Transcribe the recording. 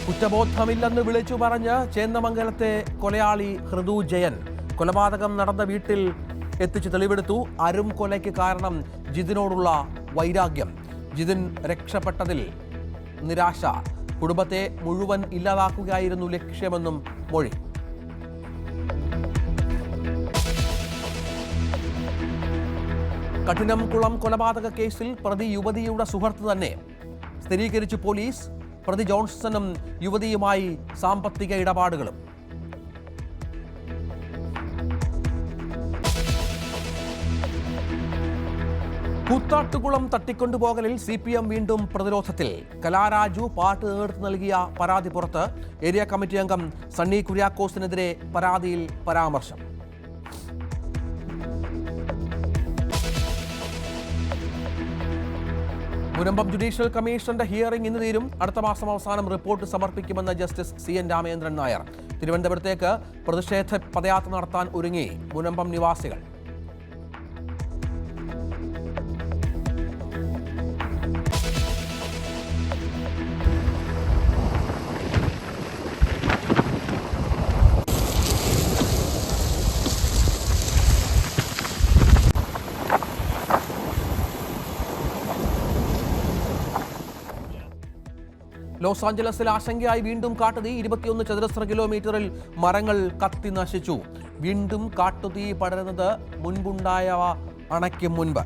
കുറ്റബോധമില്ലെന്ന് വിളിച്ചു പറഞ്ഞ് ചേന്നമംഗലത്തെ കൊലയാളി ഹൃദു ജയൻ കൊലപാതകം നടന്ന വീട്ടിൽ എത്തിച്ച് തെളിവെടുത്തു. അരും കൊലയ്ക്ക് കാരണം ജിതിനോടുള്ള വൈരാഗ്യം. ജിതിൻ രക്ഷപ്പെട്ടതിൽ നിരാശ. കുടുംബത്തെ മുഴുവൻ ഇല്ലാതാക്കുകയായിരുന്നു ലക്ഷ്യമെന്നും മൊഴി. കഠിനംകുളം കൊലപാതക കേസിൽ പ്രതി യുവതിയുടെ സുഹൃത്ത് തന്നെ സ്ഥിരീകരിച്ചു പോലീസ്. പ്രതി ജോൺസണും യുവതിയുമായി സാമ്പത്തിക ഇടപാടുകളും. കൂത്താട്ടുകുളം തട്ടിക്കൊണ്ടുപോകലിൽ CPM വീണ്ടും പ്രതിരോധത്തിൽ. കലാരാജു പാട്ട് നേതൃത്വം നൽകിയ പരാതി പുറത്ത്. ഏരിയ കമ്മിറ്റി അംഗം സണ്ണി കുര്യാക്കോസിനെതിരെ പരാതിയിൽ പരാമർശം. മുനമ്പം ജുഡീഷ്യൽ കമ്മീഷന്റെ ഹിയറിംഗ് ഇന്ന് തീരും. അടുത്ത മാസം അവസാനം റിപ്പോർട്ട് സമർപ്പിക്കുമെന്ന് ജസ്റ്റിസ് CN രാമേന്ദ്രൻ നായർ. തിരുവനന്തപുരത്തേക്ക് പ്രതിഷേധ പദയാത്ര നടത്താൻ ഒരുങ്ങി മുനമ്പം നിവാസികൾ. ലോസ് ആഞ്ചലസിൽ ആശങ്കയായി വീണ്ടും കാട്ടുതീ. 21 ചതുരശ്ര കിലോമീറ്ററിൽ മരങ്ങൾ കത്തി നശിച്ചു. വീണ്ടും കാട്ടുതീ പടരുന്നത് മുൻപുണ്ടായവ അണയ്ക്കും മുൻപ്.